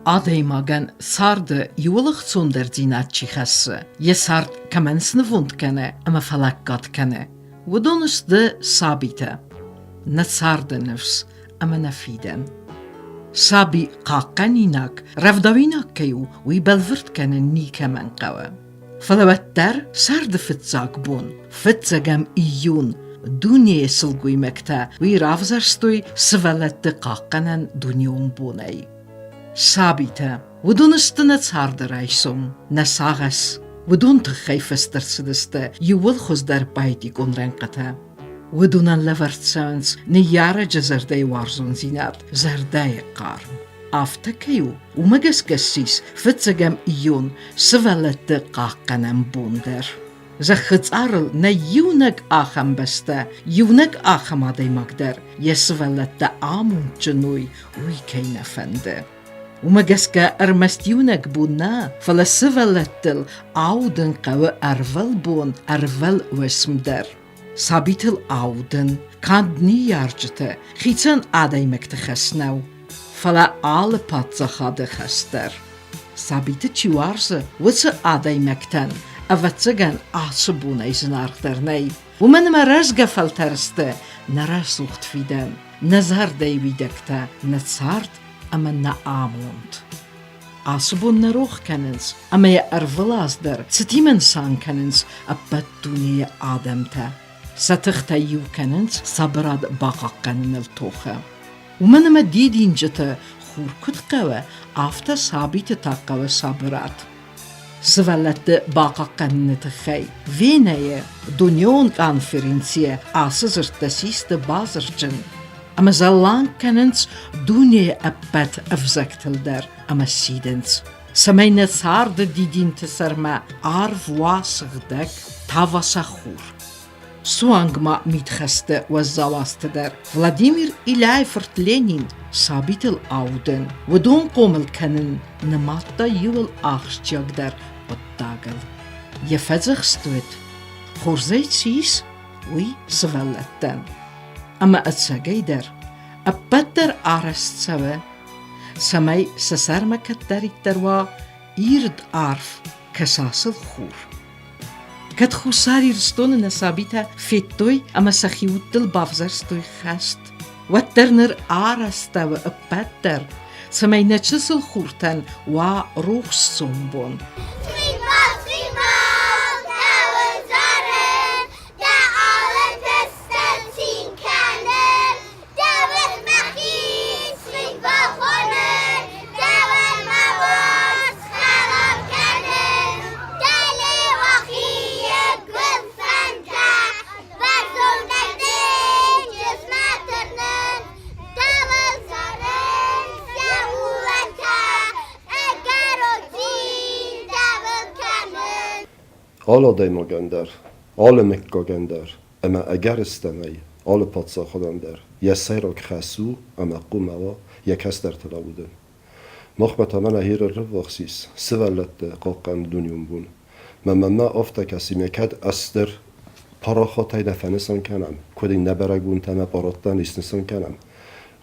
Adeymagen sardı yuvalık sonder dinatçı khası. Ye sard kamen sınıfund kene ama falakkat kene. ودونست ثابته نه سرد نفس اما نفیدن سابی قاقنیناک رفدویناک کیو وی بلورد کنن نیکه من قوه فلوتر سرد فتزاک بون فتزاگم ایون دونیه سلگوی مکتا وی رافزرستوی سولت قاقنن دونیون بونای ثابته ودونست نه سرد رایسوم نه ساغس ودون تخیفستر سدسته یول خوز در بایدی گون رنقته ودونن لورد سانس نیاره جزرده وارزون زینات زرده قارم آفته کیو ومگس گسیس فتزگم ایون سولت قاقنم بوندر زخت ارل نه یونگ آخم بسته یونگ آخم آدی مقدر یسولت آمون جنوی وی کی نفنده ومجسكا أرمستيونك بونا فلسفلتل عودن قوى أرفل بون أرفل واسمدر صابيت العودن كاند نيارجته خيتان آداي مكتخسنو فلا آل باتزا خاد خستر صابيت چوارزه وچه آداي مكتن أفتزگن آسبون ايزن آرخترني ومن ما رزگه فلترسته نرسوخت فيدن نظر ديويدكتا نتسارد اما نه آموند. آسبون نروخ کننز اما یه ارولاز در ستیمن سان کننز ابد دونی آدم تا ستختا یو کننز صبراد باقا کنن التوخه ومن ما دیدین جتا خور کد قوه آفتا ثابت تا قوه صبرات سولت باقا کنن تخی وینه دنیون کانفرنسیه آسزر تسیست بازر جن اما زلان کننز دونی ابد افزکتل در اما سیدنز سمین سارد دیدین تسرما عرف واسغدک تاواسا خور سوانگ ما میتخسته و زواست در ولادیمیر ایلایفرت لینین ثابت الاودن و دون قومل کنن نماتا یول آخشجاگ در بداگل یفزخ ستوید خورزی چیز وی سولتن اما اتساقی در ابد در آرست سوه سمای سسرمکت داریک دروا ایرد عرف کساسل خور کت خوصاری رستون نسابیتا فیتوی اما سخیوتل بافزرستوی خست و درنر آرستا و ابد در سمای نچسل خورتن و روح سنبون Alla dejma gönder, alla mycket gönder, ama agar istamay, alla patsa خداندر، یه سیرک خسو اما قوموا یک هستر تلاودن. مخبت من هیر الرفاقسیس، سوالت قاقن دنیام بون. ما افتا کسی میکد استر پراخاتای نفنسان کنم، کدی نبرگون تم پاراتن استنسان کنم.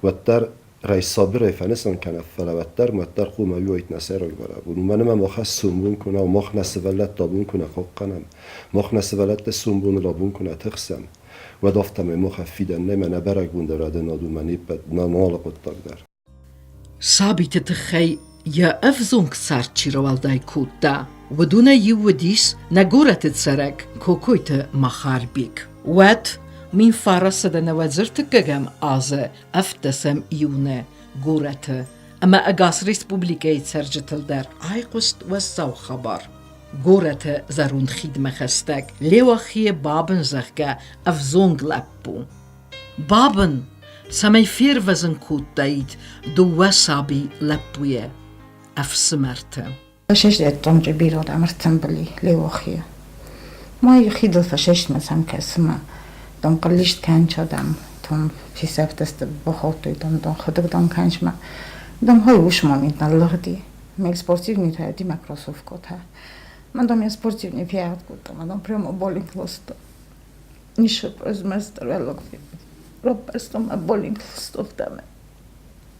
و در رئیس صابر فنسان کنه فلوتر متر قوم ویایت نسرای برای بود. من مخ سومبون کنه و مخ نسولت دابون کنه قاقنم، مخ نسولت سومبون لابون کنه تخسم. و دافتم مخ فیدن نه من برگون درد نادو منی بد نال قطع در. ثابت تخی یا افزونک سرچی رو والدای کودا و دون یودیس نگورت تسرک کوکویت مخاربیک. ود من فارس دنوازرت کجم آزه افتسم ایونه گورته اما اگاس ریسپوبلیکای سرجتل در آیقست و سو خبر گورته زرون خیدمه خستک لیوخی بابن زخگه افزونگ لپو بابن سمی فیر وزن کود داید دو وسابی لپویه افسمرته فشش دتم جبیرات امرتم بلی لیوخیه ما یخید الفشش مسام کسمه دم قلیشت کنچ دم تم فی سفتست بخاطی دم خودک دم کنچ ما دم های وش ما میت نلردی میک سپورتیونی تایدی مایکروسافت کوته من دم سپورتیونی فیات کوته من دم پریم بولینگ لست نیش پرز مستر ولوک رو پرستم بولینگ لست افتادم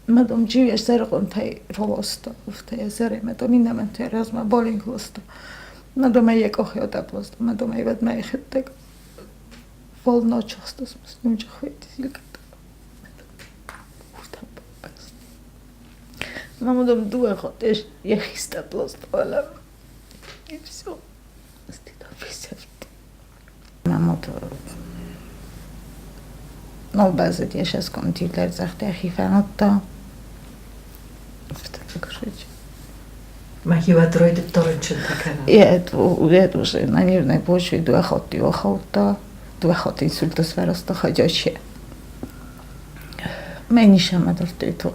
Madam Giulia Sergon tai rolosta, ufte zere madam indamente razma bolinglosta. Madam ei cogiota plosta, madam ei vat mai hittek. Vol nochostas mus nuja khveti silkat. Madam due khotesh yehista plosta wala. И всё. Стида висевт. Мамото No bazet és ez kontíler zachte hifánotta. Махива тройде вторенчен така. Ето се на нивна почва и дуахоти охота. Дуахоти инсульта сфераста ходяче. Мені шама дортето.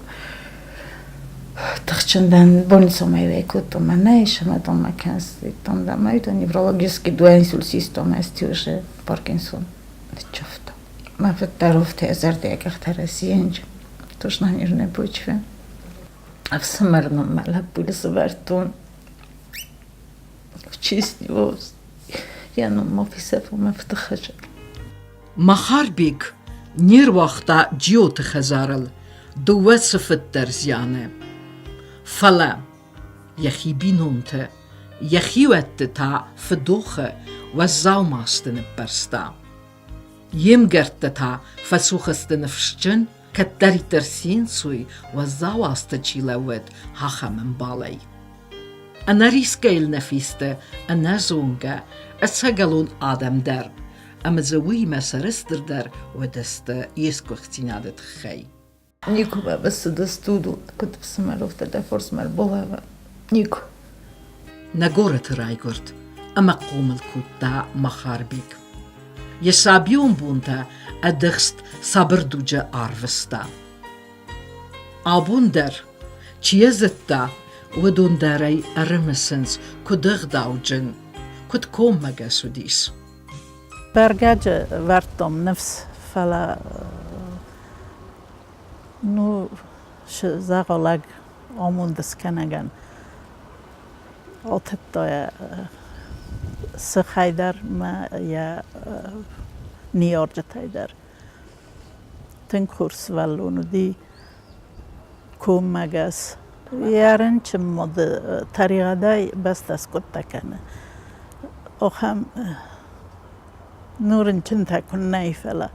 Тахчандан больница май векото мене шама дома кенси там да май то неврологически дуенсул система стюже Паркинсон. Чофта. Ма фетаровте зардега тарасиенж. Точно нирне почве. А в самарном мала пулсвартун. В чисти воз. Я ну мофисефу мефтахаж. Махарбик нир вақта جيوت خزارل دوه صفتر زیانه فلا یخی بینونته یخی وقت فدوخه و زاوماستن برستا یم گرت فسوخستن فشچن کتری ترسین سوی و زاواست چیلوت هاخه من بالی انا ریسکیل نفیسته انا زونگه اسهگلون آدم در اما زوی مسرستر در و دست یسکو اختینادت خی Никога без да студо, като смеровте да форсмер болева. Нико. نگورت رایگرد اما قومل کتا مخاربیک یسابیون بونتا ادخست صبر دوجه آروستا آبون در چیه زدتا و دون داری ارمسنس کدغ داوجن کد کوم مگه سودیس برگاج ورتم نفس فلا نو زغلق آموندس کنگن آتتا سخیدر ما یا نیارجتایدر تن کورس ولونو دی کوم مگس یارن چه مد طریقه دای بس دست کد تکنه آخم نورن چند تکن نیفلا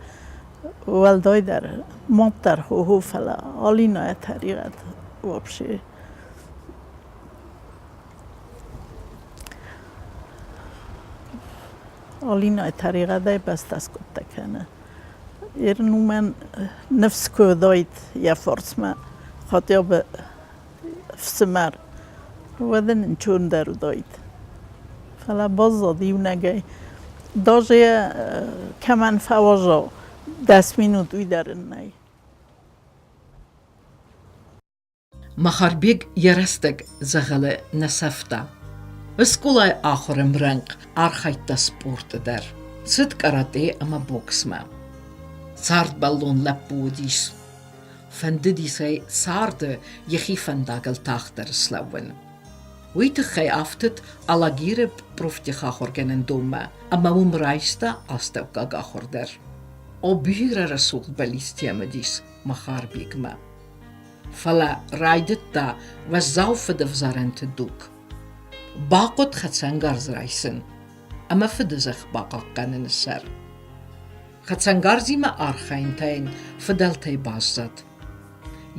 والدای در مبتر هو فلا آلینا طریقت وابشه آلینا طریقت دای بس دست کد تکنه ایرنو من نفس که داید یا فرس ما خاطیا به فسمر ودن چون در داید فلا باز دیو نگه داجه کمان فواجا 10 minut ویدرنای. مخاربیگ یرستگ زغل نسفتا. اسکولای آخرم رنگ آرخایت سپورت در. سد کاراته اما بوکس ما. سارد بالون لپودیس. فنددیسای سارد یخی فنداگل تاختر سلون. ویت خی آفتت آلاگیر پروفتی خاخورگنن دوما. اما ممرایستا آستوکا گاخوردر. O byra rasuq balistiamedis macharbigma. Fala raidetta was zaufede vzarente duk. Baqot khatsangarz raisen. Ama fedezach baqaqqanen ser. Khatsangarzima archaintain fedeltay bazat.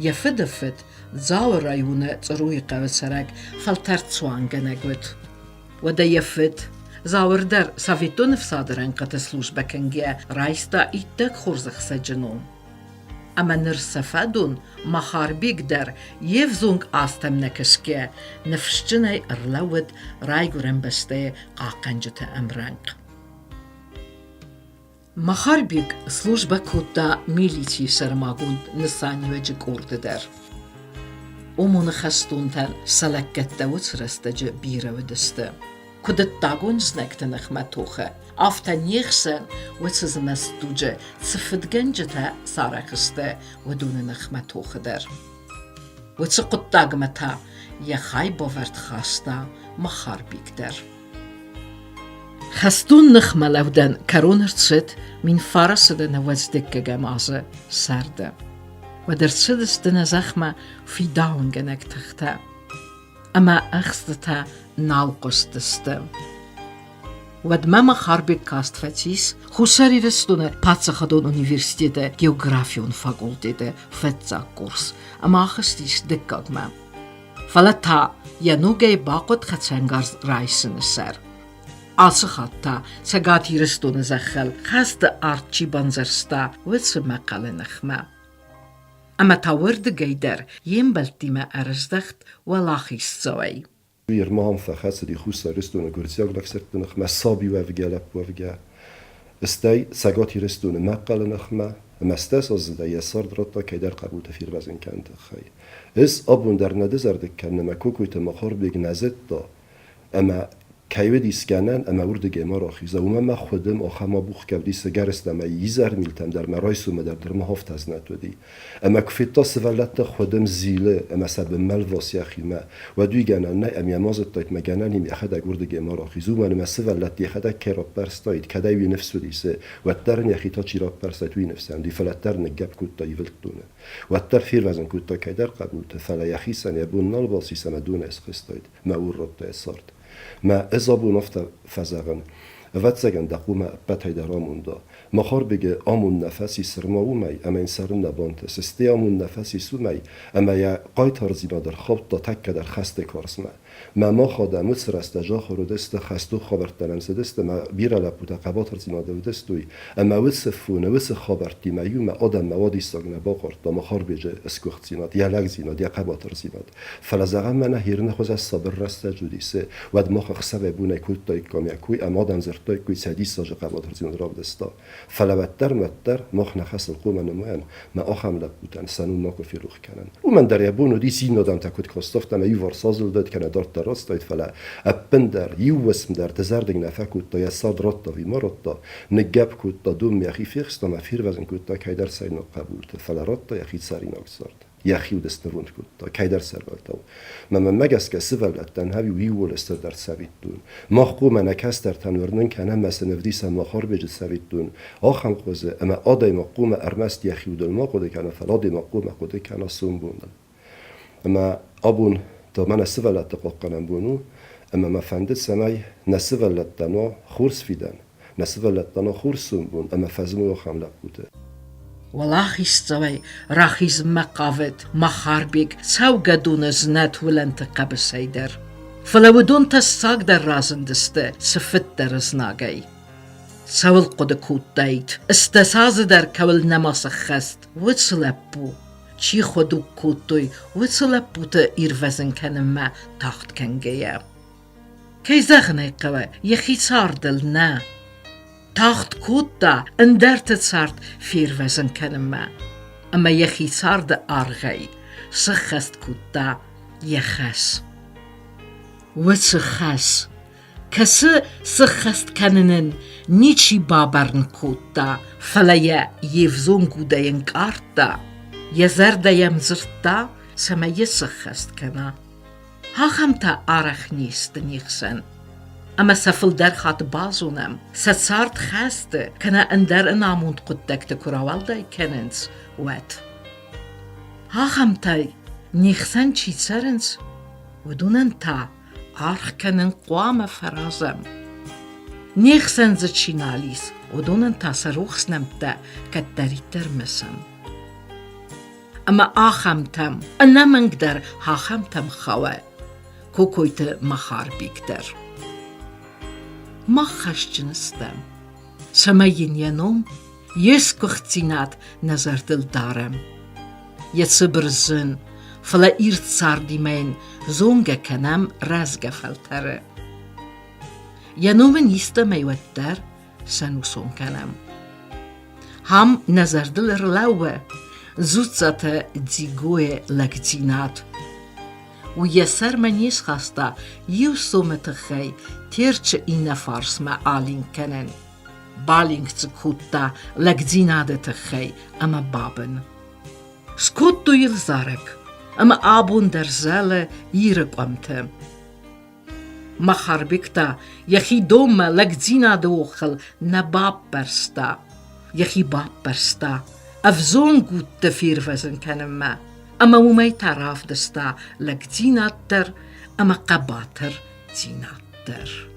Yefedefet zaw rayuna tsruy qawsarag faltartswangenegut. Wada yefet زاور در سافیتون فسادرن قط служба کنگه رایستا ایتک خورزخ سجنون. اما نرسفادون مخاربیگ در یفزونگ آستم نکشکه نفشچنای ارلود رایگورن بسته قاقنجت امرنگ. مخاربیگ служба کوتا میلیتی سرماگوند نسانی و جگورد در. اومون خستون تن سلکت دوت رستج بیره و دسته. کدت داگون زنکت نخمتوخه آفتا نیخسن و تزمستوجه صفتگنجتا سارخسته و دون نخمتوخه در و تسقط داگمتا یخای باورد خاستا مخاربیگ در خستون نخملودن کرونرتست من فارسده نوزدکه گمازه سرده و در سدستن زخمه فی داونگنک تخته. اما اخستتا نالقستسته. و دمما خاربی کاست فتیس خسری رستونه پاتسخدون universitete geografie fakultete fetsa kurs. اما اخستیش دکاگمه. فلتا янугей باقود خدسنگارز رایسن سر. آسخاتا سگاتی رستونه زخل خست آرچی بانزرستا ویس مقاله نخمه. اما تاورد گیدر یم بلتیمه ارزدخت و لاخیست زوی. ما هم فخص دی خوش رستونه گرزیاگ لکسرت نخمه صابی و وگلب و وگه استی سگاتی رستونه مقاله نخمه مستس از ده یسار درتا که در قبول تفیر وزن کند خی اس آبون در ندزر دکن مکوکویت مخار بیگ نزد دا اما کیو دیسکنن اما ورد ما را خیزه و من خودم آخه ما بوخ کردی سگرست اما یزر میلتم در مرایس و مدر در مهافت از نتودی اما کفیتا سوالت خودم زیله اما سب مل واسی خیمه و دوی گنن نه امی مازت تایت مگنن امی اخد ورد ما را خیزو من اما سوالت یخد کراب برستایت کدای وی نفس دیسه و تر یخیتا چیراب برستایت وی نفسم دی فلتر نگب کوتا یولتونه و تر فیر وزن کوتا که در قبول تفلا یخیسن یبون نال واسی سمدون اسخستایت ما ور رد اسارت ما ازابون افت فزگن وقت زگن دقوم بتای درامون دا مخار بگه آمون نفسی سرماو می اما این سرم نبانت سستی آمون نفسی سو می اما یا قای ترزیما در خواب تا تک در خست کارس ما خادم مصر است جا خورودست خستو خبرت دارم زدست ما بیره لپوتا قبا ترزیما دودستوی اما وس فونه وس خبرتی میوم آدم موادی ساگنه باقرد دا مخار بجه اسکوخت زیناد یا لگ زیناد یا قبا ترزیماد فلزغم من هیرن خوز از صبر رست جودیسه و دماغ خسبه بونه کود تای کامیا کوی اما آدم زرتای کوی سدی ساج قبا ترزیماد راب دستا فلوتر متر مخ نخس القوم نموان ما آخم لپوتن سنون ماکو فیروخ کنن و من در یبون و دی سین دادم تکود کاستافتم ایو ورسازل داد کنه دارت راستایت فلا ابندر یوسم در تزردگ نفکود تا یساد رات تا ویمارات تا نگب کود تا دوم یخی فیخست ما فیر وزن کود تا کی در سین قبول فلا رات تا یخی سری نگذارد یخی و دستنروند کود تا کی در سرگالتاو من مگس که سوالتن هاوی ویول است در سوید دون ما قوم نکست در تنورنن کنه مسنفدی سماخار بج سوید دون آخم خوزه اما آدای مقوم ارمست یخی و دلما قده کنه فلا دی مقوم قده کنه سوم بوندن اما آبون تا من سوالت قاقنم بونو اما ما فندت سمای نسوالت دنا خورس فیدن نسوالت دنا خورسون بون اما فزمو خملق بوده ولاخیست زوی راخیز مقاوت مخاربیگ سوگدون زنت ولنت قب سیدر فلودون تساق در رازندسته سفت در ازناگی سول قد کود دایت استساز در کول نماس خست وچلبو چی خودو کودوی وچلبو تا ایر وزن کنم ما تاخت کنگیه کی زغنه قوه یخی ساردل نه تاخت کود دا اندرت سارد فیر وزن کنم ما اما یخی سارد آرغی سخست کود دا یخس وچخس کسی سخست کننن نیچی بابرن کود دا فلیا یفزون گوده ینکارد دا یزرده یمزرد دا سمایه سخست کنه ها هم تا آرخ نیست نیخسن اما سفل در خات بازونم سارد خسته کنه اندر اناموند قدکت کراوالده کننز وید ها هم تا نیخسن چی سرنز ودونن تا آرخ کنن قوام فرازم نیخسن ز چی نالیس ودونن تا سروخسنم تا کتریتر مسم اما آخم تم انا منقدر هاخم تم خواه کوکویت مخار بیکتر ما خشجنستم سماین ینوم یس کختینات نظر دل دارم یسبر زن فلا ایرت ساردی من زونگه کنم رزگه فلتره ینوم نیسته میوتر سنو سون کنم هم نظر دل رلاوه زوزت دیگوی لگزینات و یسر منیس خسته یو سومت خی تیرچ این فارس ما آلین کنن بالینگ زکوتا لگزینات خی اما بابن سکوت دویل زارک اما آبون در زل یرک امت مخاربکتا یخی دوم لگزینا دوخل نباب برستا یخی باب برستا أفزون قد تفير فزن كان ما أما وما يتعرف دستا لك زيناتر أما قباتر زيناتر